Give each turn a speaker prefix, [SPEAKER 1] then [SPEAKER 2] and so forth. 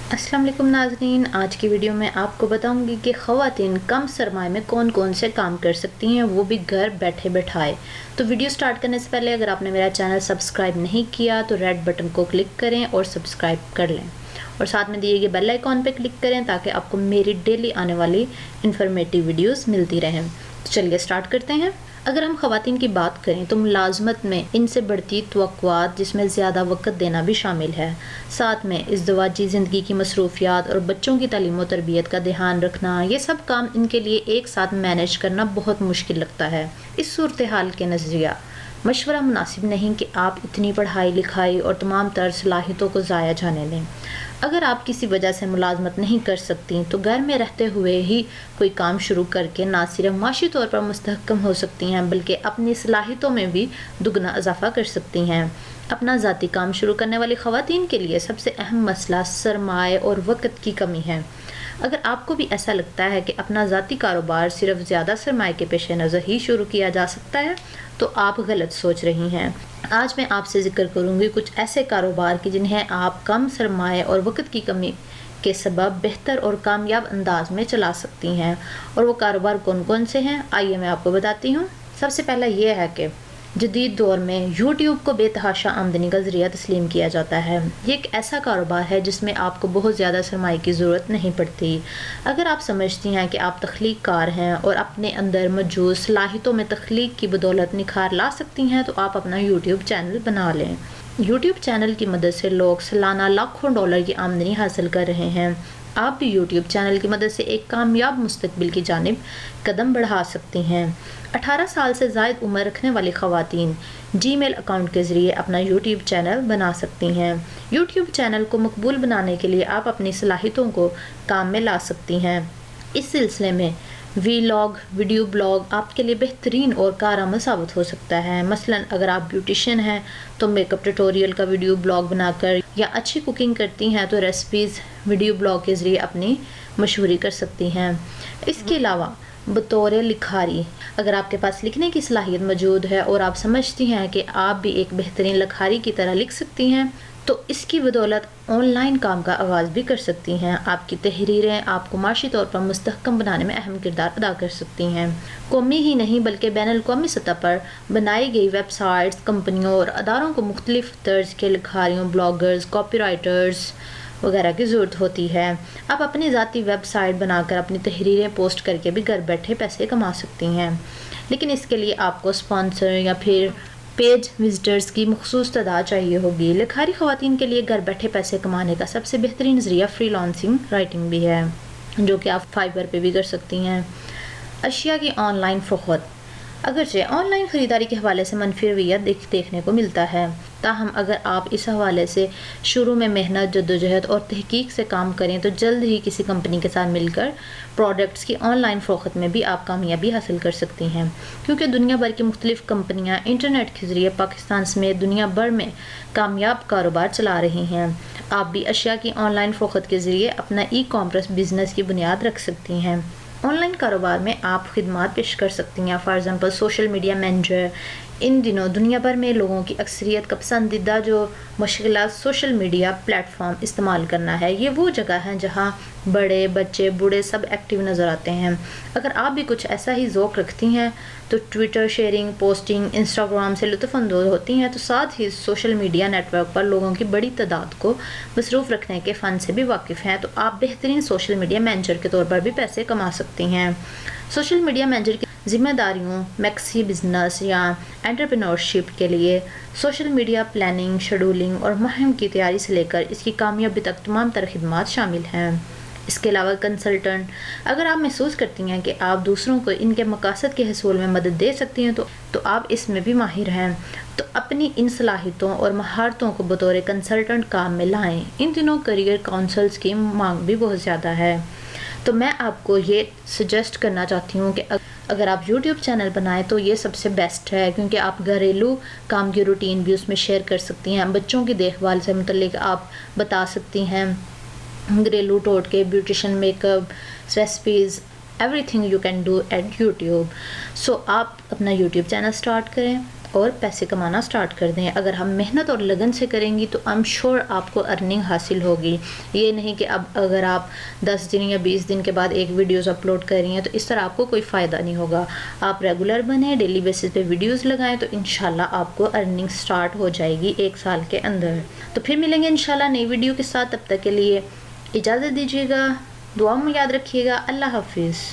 [SPEAKER 1] السلام علیکم ناظرین، آج کی ویڈیو میں آپ کو بتاؤں گی کہ خواتین کم سرمایہ میں کون کون سے کام کر سکتی ہیں، وہ بھی گھر بیٹھے بٹھائے۔ تو ویڈیو سٹارٹ کرنے سے پہلے اگر آپ نے میرا چینل سبسکرائب نہیں کیا تو ریڈ بٹن کو کلک کریں اور سبسکرائب کر لیں، اور ساتھ میں دیے گئے بیل آئیکن پہ کلک کریں تاکہ آپ کو میری ڈیلی آنے والی انفارمیٹیو ویڈیوز ملتی رہیں۔ تو چلیے سٹارٹ کرتے ہیں۔ اگر ہم خواتین کی بات کریں تو ملازمت میں ان سے بڑھتی توقعات، جس میں زیادہ وقت دینا بھی شامل ہے، ساتھ میں ازدواجی زندگی کی مصروفیات اور بچوں کی تعلیم و تربیت کا دھیان رکھنا، یہ سب کام ان کے لیے ایک ساتھ مینیج کرنا بہت مشکل لگتا ہے۔ اس صورتحال کے نظریہ مشورہ مناسب نہیں کہ آپ اتنی پڑھائی لکھائی اور تمام تر صلاحیتوں کو ضائع جانے دیں۔ اگر آپ کسی وجہ سے ملازمت نہیں کر سکتی تو گھر میں رہتے ہوئے ہی کوئی کام شروع کر کے نہ صرف معاشی طور پر مستحکم ہو سکتی ہیں بلکہ اپنی صلاحیتوں میں بھی دگنا اضافہ کر سکتی ہیں۔ اپنا ذاتی کام شروع کرنے والی خواتین کے لیے سب سے اہم مسئلہ سرمایہ اور وقت کی کمی ہے۔ اگر آپ کو بھی ایسا لگتا ہے کہ اپنا ذاتی کاروبار صرف زیادہ سرمایہ کے پیش نظر ہی شروع کیا جا سکتا ہے تو آپ غلط سوچ رہی ہیں۔ آج میں آپ سے ذکر کروں گی کچھ ایسے کاروبار کی جنہیں آپ کم سرمایہ اور وقت کی کمی کے سبب بہتر اور کامیاب انداز میں چلا سکتی ہیں، اور وہ کاروبار کون کون سے ہیں آئیے میں آپ کو بتاتی ہوں۔ سب سے پہلا یہ ہے کہ جدید دور میں یوٹیوب کو بے تحاشا آمدنی کا ذریعہ تسلیم کیا جاتا ہے۔ یہ ایک ایسا کاروبار ہے جس میں آپ کو بہت زیادہ سرمایہ کی ضرورت نہیں پڑتی۔ اگر آپ سمجھتی ہیں کہ آپ تخلیق کار ہیں اور اپنے اندر موجود صلاحیتوں میں تخلیق کی بدولت نکھار لا سکتی ہیں تو آپ اپنا یوٹیوب چینل بنا لیں۔ یوٹیوب چینل کی مدد سے لوگ سالانہ لاکھوں ڈالر کی آمدنی حاصل کر رہے ہیں۔ آپ بھی یوٹیوب چینل کی مدد سے ایک کامیاب مستقبل کی جانب قدم بڑھا سکتی ہیں۔ 18 سال سے زائد عمر رکھنے والی خواتین جی میل اکاؤنٹ کے ذریعے اپنا یوٹیوب چینل بنا سکتی ہیں۔ یوٹیوب چینل کو مقبول بنانے کے لیے آپ اپنی صلاحیتوں کو کام میں لا سکتی ہیں۔ اس سلسلے میں ویلاگ، ویڈیو بلاگ آپ کے لیے بہترین اور کارآمد ثابت ہو سکتا ہے۔ مثلاً اگر آپ بیوٹیشین ہیں تو میک اپ ٹیوٹوریل کا ویڈیو بلاگ بنا کر، یا اچھی کوکنگ کرتی ہیں تو ریسیپیز ویڈیو بلاگ کے ذریعے اپنی مشہوری کر سکتی ہیں۔ اس کے علاوہ بطور لکھاری، اگر آپ کے پاس لکھنے کی صلاحیت موجود ہے اور آپ سمجھتی ہیں کہ آپ بھی ایک بہترین لکھاری کی طرح لکھ سکتی ہیں تو اس کی بدولت آن لائن کام کا آغاز بھی کر سکتی ہیں۔ آپ کی تحریریں آپ کو معاشی طور پر مستحکم بنانے میں اہم کردار ادا کر سکتی ہیں۔ قومی ہی نہیں بلکہ بین الاقوامی سطح پر بنائی گئی ویب سائٹس کمپنیوں اور اداروں کو مختلف طرز کے لکھاریوں، بلاگرز، کاپی رائٹرز وغیرہ کی ضرورت ہوتی ہے۔ آپ اپنی ذاتی ویب سائٹ بنا کر اپنی تحریریں پوسٹ کر کے بھی گھر بیٹھے پیسے کما سکتی ہیں، لیکن اس کے لیے آپ کو اسپانسر یا پھر پیج وزٹرز کی مخصوص تعداد چاہیے ہوگی۔ لکھاری خواتین کے لیے گھر بیٹھے پیسے کمانے کا سب سے بہترین ذریعہ فری لانسنگ رائٹنگ بھی ہے، جو کہ آپ فائبر پہ بھی کر سکتی ہیں۔ اشیاء کی آن لائن فروخت، اگرچہ آن لائن خریداری کے حوالے سے منفی رویہ دیکھنے کو ملتا ہے، تاہم اگر آپ اس حوالے سے شروع میں محنت، جدوجہد اور تحقیق سے کام کریں تو جلد ہی کسی کمپنی کے ساتھ مل کر پروڈکٹس کی آن لائن فروخت میں بھی آپ کامیابی حاصل کر سکتی ہیں، کیونکہ دنیا بھر کی مختلف کمپنیاں انٹرنیٹ کے ذریعے پاکستان سمیت دنیا بھر میں کامیاب کاروبار چلا رہی ہیں۔ آپ بھی اشیاء کی آن لائن فروخت کے ذریعے اپنا ای کامرس بزنس کی بنیاد رکھ سکتی ہیں۔ آن لائن کاروبار میں آپ خدمات پیش کر سکتی ہیں، for example social media manager. ان دنوں دنیا بھر میں لوگوں کی اکثریت کا پسندیدہ جو مشغلہ سوشل میڈیا پلیٹ فارم استعمال کرنا ہے، یہ وہ جگہ ہے جہاں بڑے، بچے، بوڑھے سب ایکٹیو نظر آتے ہیں۔ اگر آپ بھی کچھ ایسا ہی ذوق رکھتی ہیں تو ٹویٹر شیئرنگ، پوسٹنگ، انسٹاگرام سے لطف اندوز ہوتی ہیں تو ساتھ ہی سوشل میڈیا نیٹ ورک پر لوگوں کی بڑی تعداد کو مصروف رکھنے کے فن سے بھی واقف ہیں تو آپ بہترین سوشل میڈیا مینیجر کے طور پر بھی پیسے کما سکتی ہیں۔ سوشل میڈیا مینیجر کی ذمہ داریوں، میکسی بزنس یا انٹرپرینورشپ کے لیے سوشل میڈیا پلاننگ، شیڈولنگ اور مہم کی تیاری سے لے کر اس کی کامیابی تک تمام تر خدمات شامل ہیں۔ اس کے علاوہ کنسلٹنٹ، اگر آپ محسوس کرتی ہیں کہ آپ دوسروں کو ان کے مقاصد کے حصول میں مدد دے سکتی ہیں تو آپ اس میں بھی ماہر ہیں، تو اپنی ان صلاحیتوں اور مہارتوں کو بطور کنسلٹنٹ کام میں لائیں۔ ان دنوں کیریئر کونسلز کی مانگ بھی بہت زیادہ ہے، تو میں آپ کو یہ سجیسٹ کرنا چاہتی ہوں کہ اگر آپ یوٹیوب چینل بنائیں تو یہ سب سے بیسٹ ہے، کیونکہ آپ گھریلو کام کی روٹین بھی اس میں شیئر کر سکتی ہیں۔ بچوں کی دیکھ بھال سے متعلق آپ بتا سکتی ہیں، گھریلو ٹوٹکے، beautician, make up, recipes, everything you can do at YouTube. So آپ اپنا یوٹیوب چینل سٹارٹ کریں اور پیسے کمانا سٹارٹ کر دیں. اگر ہم محنت اور لگن سے کریں گی تو I'm sure آپ کو ارننگ حاصل ہوگی. یہ نہیں کہ اب اگر آپ 10 دن یا 20 دن کے بعد ایک ویڈیوز اپلوڈ کر رہی ہیں تو اس طرح آپ کو کوئی فائدہ نہیں ہوگا. آپ ریگولر بنیں، ڈیلی بیسس پہ ویڈیوز لگائیں تو انشاءاللہ آپ کو ارننگ سٹارٹ ہو جائے گی 1 سال کے اندر. تو پھر ملیں گے انشاءاللہ نئی ویڈیو کے ساتھ. تب تک کے لیے اجازت دیجیے گا. دعا میں یاد رکھیے گا. اللہ حافظ.